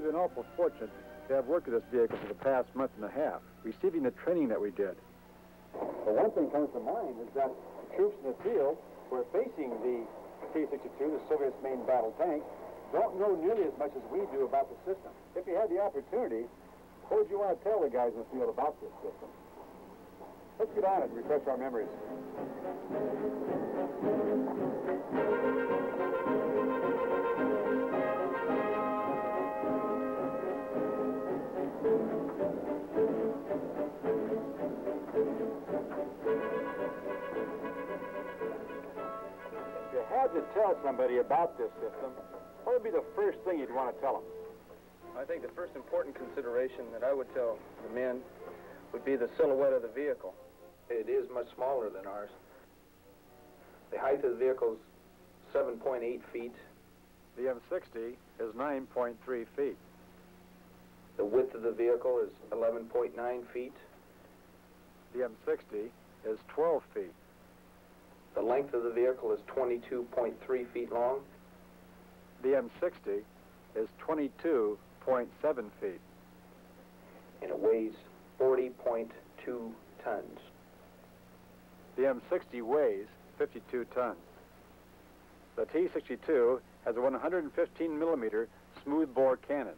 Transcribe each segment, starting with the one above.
been awful fortunate to have worked with this vehicle for the past month and a half, receiving the training that we did. Well, one thing comes to mind is that troops in the field who are facing the T-62, the Soviet's main battle tank, don't know nearly as much as we do about the system. If you had the opportunity, what would you want to tell the guys in the field about this system? Let's get on it and refresh our memories. If you had to tell somebody about this system, what would be the first thing you'd want to tell them? I think the first important consideration that I would tell the men would be the silhouette of the vehicle. It is much smaller than ours. The height of the vehicle is 7.8 feet. The M60 is 9.3 feet. The width of the vehicle is 11.9 feet. The M60 is 12 feet. The length of the vehicle is 22.3 feet long. The M60 is 22.7 feet. And it weighs 40.2 tons. The M60 weighs 52 tons. The T-62 has a 115 millimeter smoothbore cannon.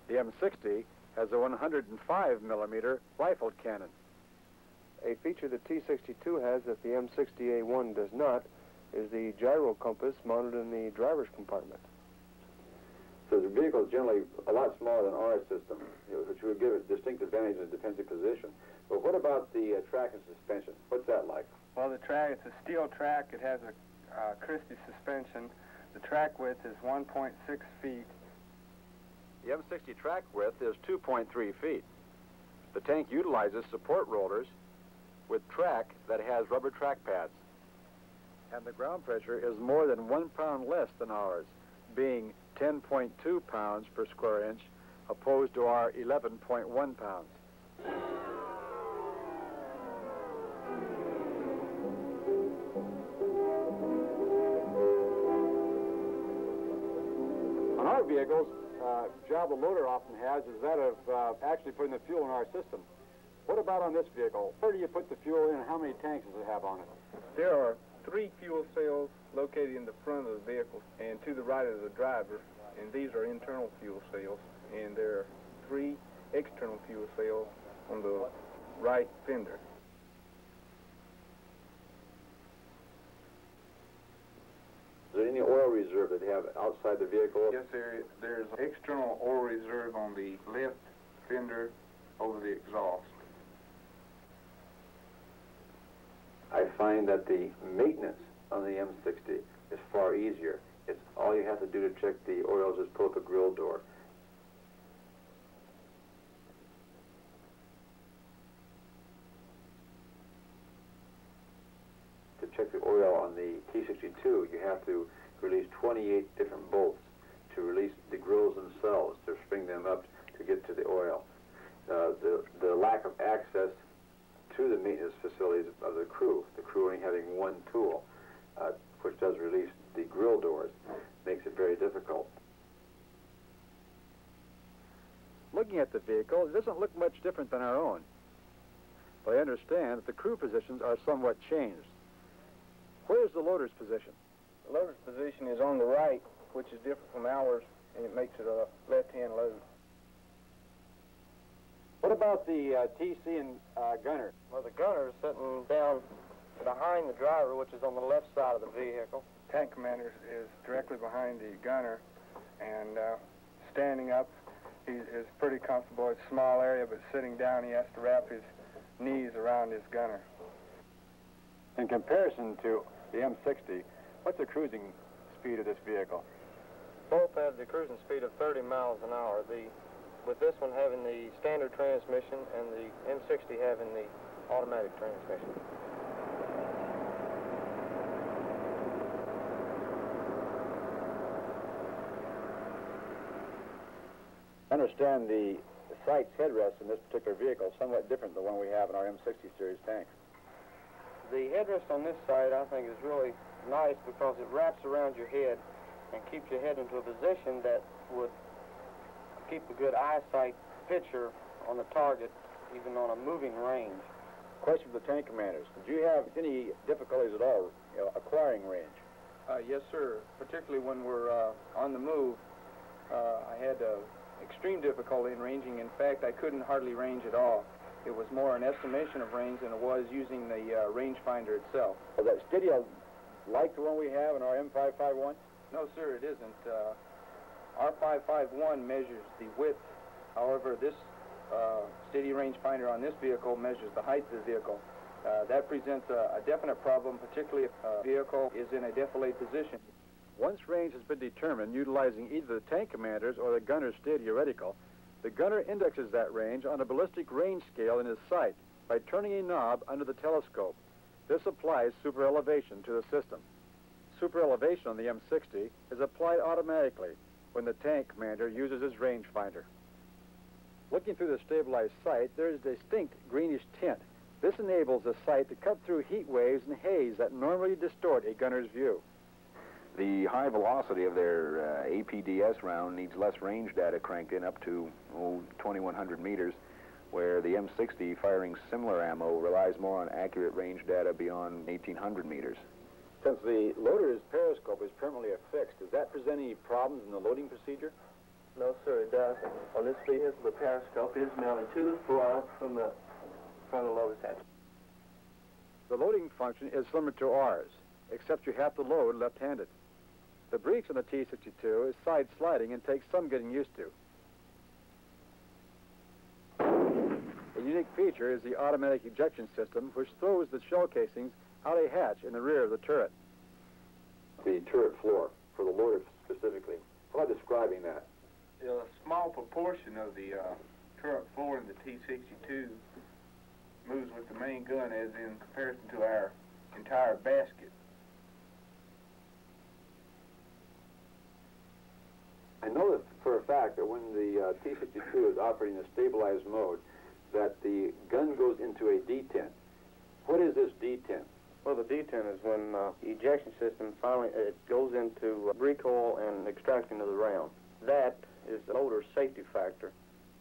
The M60 has a 105 millimeter rifled cannon. A feature the T-62 has that the M60A1 does not is the gyro compass mounted in the driver's compartment. So the vehicle is generally a lot smaller than our system, which would give it distinct advantage in defensive position. But what about the track and suspension? What's that like? Well, the track, it's a steel track. It has a Christie suspension. The track width is 1.6 feet. The M60 track width is 2.3 feet. The tank utilizes support rollers with track that has rubber track pads. And the ground pressure is more than 1 pound less than ours, being 10.2 pounds per square inch, opposed to our 11.1 pounds. On our vehicles, job the loader often has is that of actually putting the fuel in our system. What about on this vehicle? Where do you put the fuel in and how many tanks does it have on it? There are 3 fuel cells located in the front of the vehicle and to the right of the driver, and these are internal fuel cells, and there are 3 external fuel cells on the right fender. Is there any oil reserve that they have outside the vehicle? Yes, there's external oil reserve on the left fender over the exhaust. I find that the maintenance on the M60 is far easier. It's all you have to do to check the oils is pull up a grill door. To check the oil on the T-62, you have to release 28 different bolts to release the grills themselves, to spring them up to get to the oil. The lack of access to the maintenance facilities of the crew only having one tool, which does release the grill doors, makes it very difficult. Looking at the vehicle, it doesn't look much different than our own. But I understand that the crew positions are somewhat changed. Where's the loader's position? The loader's position is on the right, which is different from ours, and it makes it a left-hand load. What about the TC and gunner? Well, the gunner is sitting down behind the driver, which is on the left side of the vehicle. Tank commander is directly behind the gunner, and standing up, he is pretty comfortable. It's a small area, but sitting down, he has to wrap his knees around his gunner. In comparison to the M60, what's the cruising speed of this vehicle? Both have the cruising speed of 30 miles an hour. With this one having the standard transmission and the M60 having the automatic transmission. I understand the sights headrest in this particular vehicle is somewhat different than the one we have in our M60 series tanks. The headrest on this side, I think, is really nice because it wraps around your head and keeps your head into a position that would keep a good eyesight picture on the target, even on a moving range. Question for the tank commanders. Did you have any difficulties at all acquiring range? Yes, sir. Particularly when we're on the move, I had extreme difficulty in ranging. In fact, I couldn't hardly range at all. It was more an estimation of range than it was using the rangefinder itself. Well, that studio like the one we have in our M551? No, sir, it isn't. Our 551 measures the width. However, this steady rangefinder on this vehicle measures the height of the vehicle. That presents a definite problem, particularly if a vehicle is in a defilade position. Once range has been determined utilizing either the tank commander's or the gunner's steady reticle, the gunner indexes that range on a ballistic range scale in his sight by turning a knob under the telescope. This applies super elevation to the system. Super elevation on the M60 is applied automatically when the tank commander uses his rangefinder. Looking through the stabilized sight, there is a distinct greenish tint. This enables the sight to cut through heat waves and haze that normally distort a gunner's view. The high velocity of their APDS round needs less range data cranked in up to 2,100 meters, where the M60 firing similar ammo relies more on accurate range data beyond 1,800 meters. Since the loader's periscope is permanently affixed, does that present any problems in the loading procedure? No, sir, it doesn't. On this vehicle, the periscope is mounted to the floor from the front of the loader's hatch. The loading function is similar to ours, except you have to load left-handed. The breech on the T-62 is side-sliding and takes some getting used to. A unique feature is the automatic ejection system, which throws the shell casings out a hatch in the rear of the turret. The turret floor, for the loader specifically. How about describing that? A small proportion of the turret floor in the T-62 moves with the main gun as in comparison to our entire basket. I know that for a fact that when the T-62 is operating in a stabilized mode, that the gun goes into a detent. What is this detent? Well, the detent is when the ejection system finally goes into recoil and extraction of the round. That is the loader's safety factor,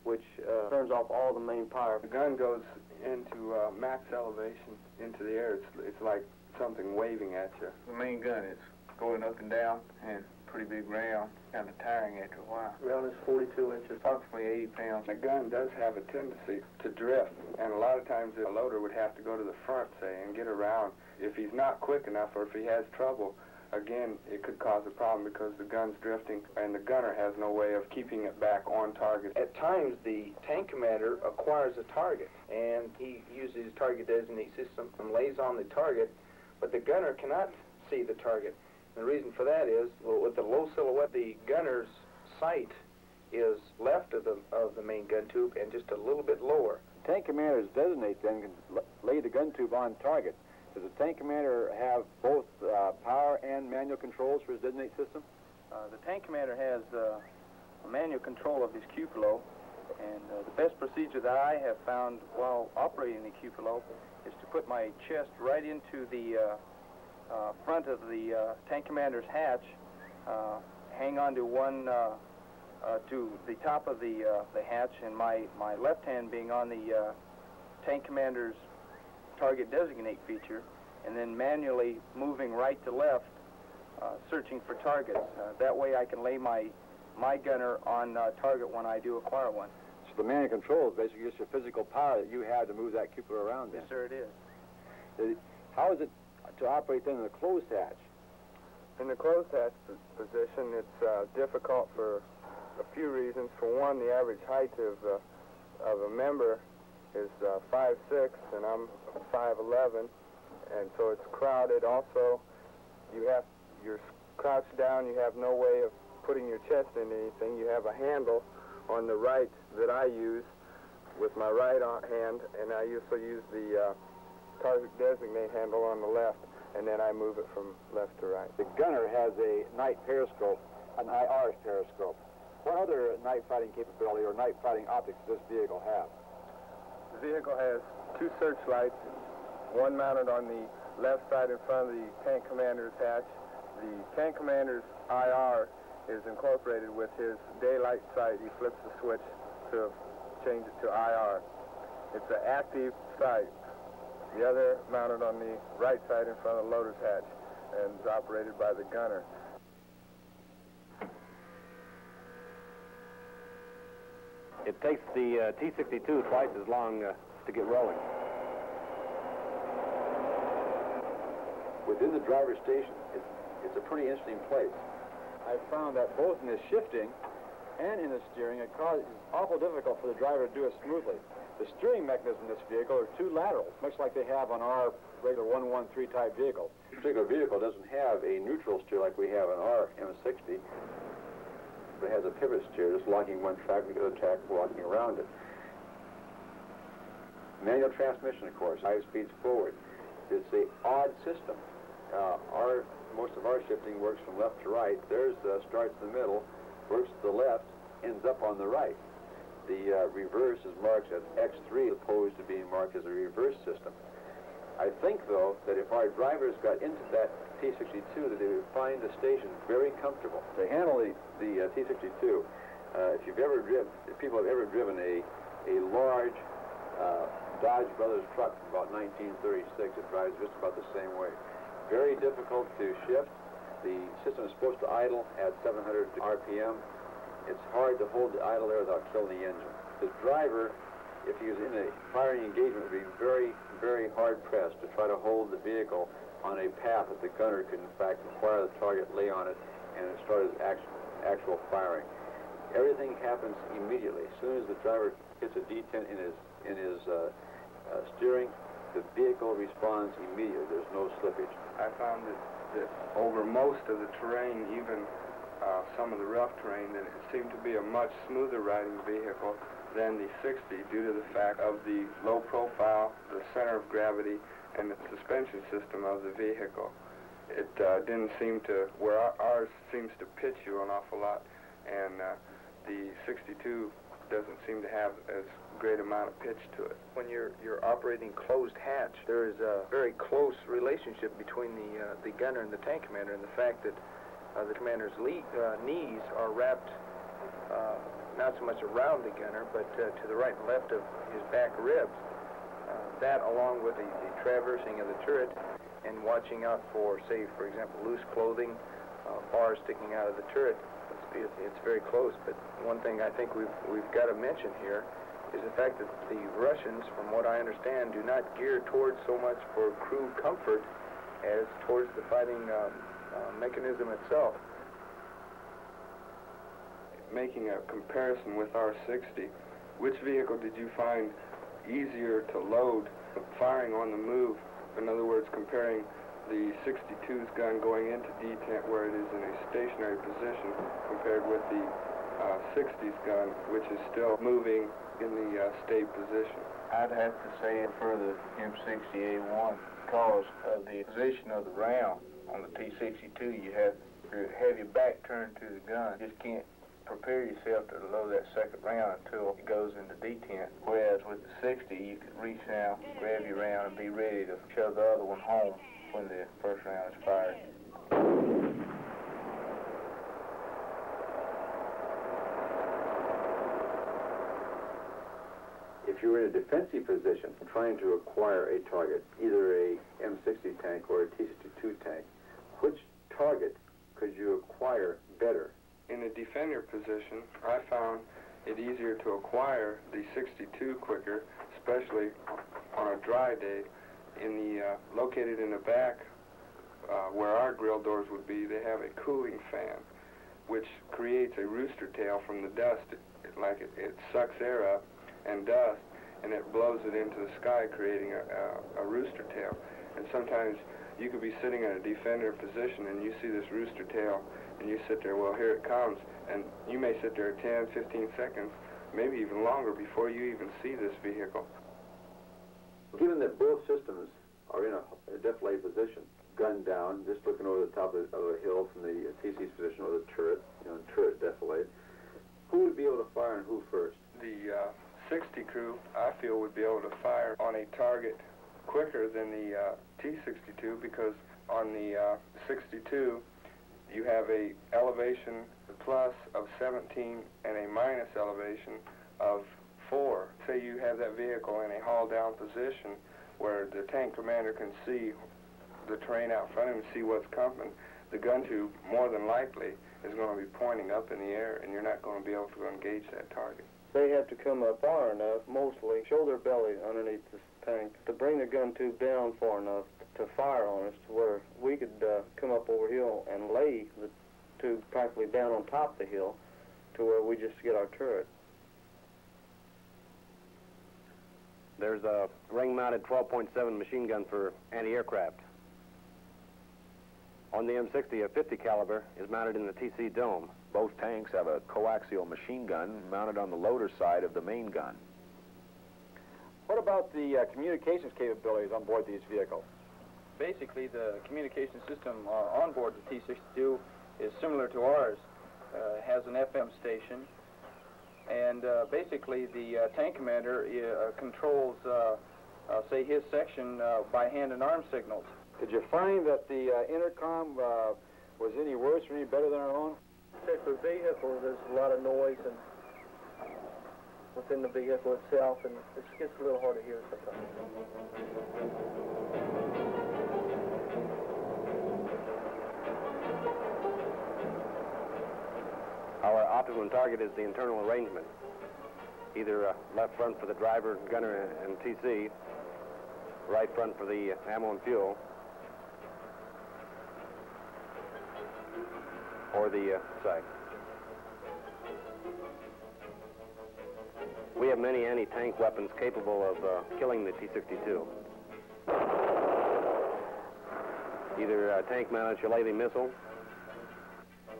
which turns off all the main power. The gun goes into max elevation into the air. It's like something waving at you. The main gun is going up and down and pretty big round, kind of tiring after a while. Round is 42 inches. Approximately 80 pounds. The gun does have a tendency to drift, and a lot of times the loader would have to go to the front, say, and get around. If he's not quick enough or if he has trouble, again, it could cause a problem because the gun's drifting and the gunner has no way of keeping it back on target. At times, the tank commander acquires a target, and he uses his target designate system and lays on the target, but the gunner cannot see the target. And the reason for that is, well, with the low silhouette, the gunner's sight is left of the main gun tube and just a little bit lower. Tank commanders designate then can lay the gun tube on target. Does the tank commander have both power and manual controls for his designate system? The tank commander has a manual control of his cupola, and the best procedure that I have found while operating the cupola is to put my chest right into the front of the tank commander's hatch, hang on to one to the top of the hatch, and my left hand being on the tank commander's target designate feature, and then manually moving right to left, searching for targets. That way I can lay my gunner on target when I do acquire one. So the manual control is basically just your physical power that you have to move that cupola around then. Yes, sir, it is. How is it to operate then in the closed hatch? In the closed hatch position, it's difficult for a few reasons. For one, the average height of a member is 5'6", and I'm 5'11", and so it's crowded. Also, you're crouched down. You have no way of putting your chest into anything. You have a handle on the right that I use with my right hand, and I also use the target designate handle on the left, and then I move it from left to right. The gunner has a night periscope, an IR periscope. What other night fighting capability or night fighting optics does this vehicle have? The vehicle has two searchlights, one mounted on the left side in front of the tank commander's hatch. The tank commander's IR is incorporated with his daylight sight. He flips the switch to change it to IR. It's an active sight. The other mounted on the right side in front of the loader's hatch and is operated by the gunner. It takes the T-62 twice as long to get rolling. Within the driver's station, it's a pretty interesting place. I found that both in the shifting and in the steering, it is awful difficult for the driver to do it smoothly. The steering mechanism in this vehicle are two laterals, much like they have on our regular 113 type vehicle. This particular vehicle doesn't have a neutral steer like we have in our M60, but it has a pivot steer, just locking one track to the other track, walking around it. Manual transmission, of course, 5 speeds forward. It's an odd system. Most of our shifting works from left to right. Theirs starts in the middle, works to the left, ends up on the right. The reverse is marked as X3 opposed to being marked as a reverse system. I think, though, that if our drivers got into that T-62, that they would find the station very comfortable. To handle the T-62, if people have ever driven a large Dodge Brothers truck from about 1936, it drives just about the same way. Very difficult to shift. The system is supposed to idle at 700 RPM. It's hard to hold the idle there without killing the engine. The driver, if he was in a firing engagement, would be very, very hard-pressed to try to hold the vehicle on a path that the gunner could, in fact, acquire the target, lay on it, and start his actual firing. Everything happens immediately. As soon as the driver hits a detent in his steering, the vehicle responds immediately. There's no slippage. I found that over most of the terrain, even some of the rough terrain, that it seemed to be a much smoother riding vehicle than the 60 due to the fact of the low profile, the center of gravity, and the suspension system of the vehicle. It didn't seem to, where ours seems to pitch you an awful lot, and the 62 doesn't seem to have as great amount of pitch to it. When you're operating closed hatch, there is a very close relationship between the gunner and the tank commander, and the fact that the commander's knees are wrapped not so much around the gunner, but to the right and left of his back ribs. That, along with the traversing of the turret and watching out for, say, for example, loose clothing, bars sticking out of the turret, it's very close. But one thing I think we've got to mention here is the fact that the Russians, from what I understand, do not gear towards so much for crew comfort as towards the fighting mechanism itself. Making a comparison with our 60, which vehicle did you find easier to load firing on the move? In other words, comparing the 62's gun going into detent where it is in a stationary position compared with the 60's gun, which is still moving in the stay position. I'd have to say for the M60A1 because of the position of the round. On the T-62, you have your back turned to the gun. You just can't prepare yourself to load that second round until it goes into detent. Whereas with the 60, you could reach down, grab your round, and be ready to shove the other one home when the first round is fired. If you were in a defensive position trying to acquire a target, either a M60 tank or a T-62 tank, which target could you acquire better? In a defender position, I found it easier to acquire the 62 quicker, especially on a dry day. Located in the back, where our grill doors would be, they have a cooling fan, which creates a rooster tail from the dust. It sucks air up and dust, and it blows it into the sky, creating a rooster tail. And sometimes you could be sitting in a defender position and you see this rooster tail and you sit there, well, here it comes, and you may sit there 10, 15 seconds, maybe even longer before you even see this vehicle. Given that both systems are in a defilade position, gun down, just looking over the top of a hill from the TC's position or the turret, turret defilade, who would be able to fire and who first? The 60 crew, I feel, would be able to fire on a target quicker than the T-62 because on the 62, you have a elevation plus of 17 and a minus elevation of 4. Say you have that vehicle in a haul-down position where the tank commander can see the terrain out front of him and see what's coming. The gun tube, more than likely, is going to be pointing up in the air, and you're not going to be able to engage that target. They have to come up far enough, mostly shoulder belly underneath the tank, to bring the gun tube down far enough to fire on us, to where we could come up over hill and lay the tube practically down on top of the hill to where we just get our turret. There's a ring-mounted 12.7 machine gun for anti-aircraft. On the M60, a 50 caliber is mounted in the TC dome. Both tanks have a coaxial machine gun mounted on the loader side of the main gun. What about the communications capabilities on board these vehicles? Basically, the communication system on board the T-62 is similar to ours. Has an FM station, and basically the tank commander controls, say, his section by hand and arm signals. Did you find that the intercom was any worse or any better than our own? For vehicle, there's a lot of noise and within the vehicle itself, and it gets a little hard to hear sometimes. Our optimum target is the internal arrangement. Either left front for the driver, gunner, and TC, right front for the ammo and fuel, or the sight. We have many anti-tank weapons capable of killing the T-62. Either a tank-mounted shillelagh missile,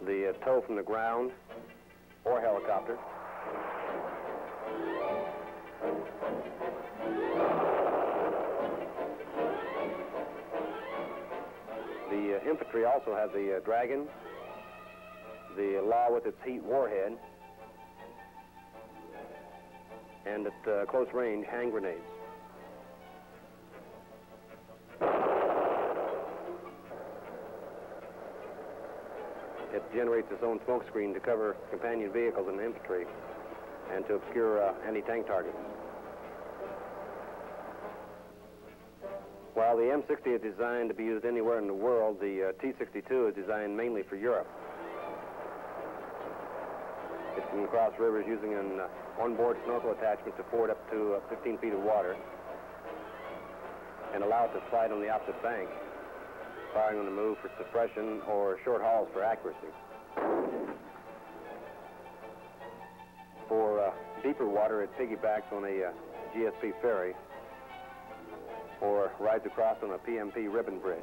the tow from the ground, or helicopter. The infantry also have the Dragon, the Law with its heat warhead, and at close range, hand grenades. It generates its own smoke screen to cover companion vehicles and infantry and to obscure anti-tank targets. While the M60 is designed to be used anywhere in the world, the T-62 is designed mainly for Europe. It can cross rivers using an onboard snorkel attachment to ford up to 15 feet of water and allow it to slide on the opposite bank, firing on the move for suppression or short hauls for accuracy. For deeper water, it piggybacks on a GSP ferry or rides across on a PMP ribbon bridge.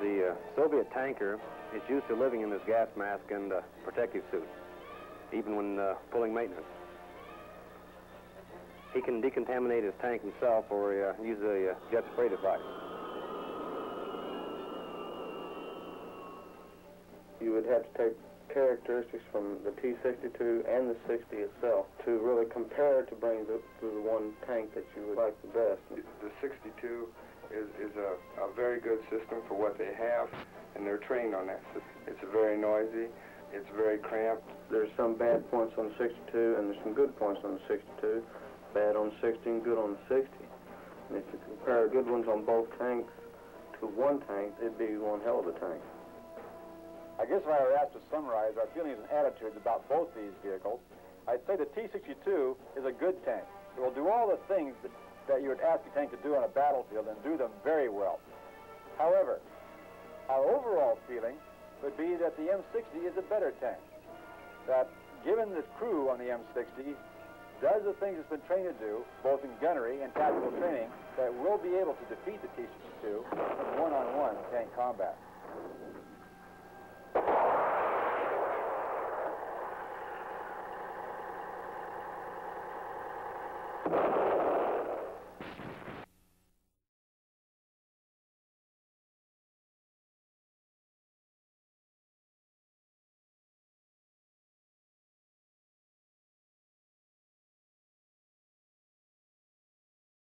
The Soviet tanker is used to living in this gas mask and protective suit, even when pulling maintenance. He can decontaminate his tank himself or use a jet spray device. You would have to take characteristics from the T-62 and the 60 itself to really compare to bring to the one tank that you would like the best. The 62 is a very good system for what they have, and they're trained on that system. It's very noisy, it's very cramped. There's some bad points on the 62, and there's some good points on the 62. Bad on the 60 and good on the 60. And if you compare good ones on both tanks to one tank, it'd be one hell of a tank. I guess if I were asked to summarize our feelings and attitudes about both these vehicles, I'd say the T-62 is a good tank. It will do all the things that you would ask a tank to do on a battlefield and do them very well. However, our overall feeling would be that the M60 is a better tank. That given the crew on the M60 does the things it's been trained to do, both in gunnery and tactical training, that will be able to defeat the T-62 in one-on-one tank combat.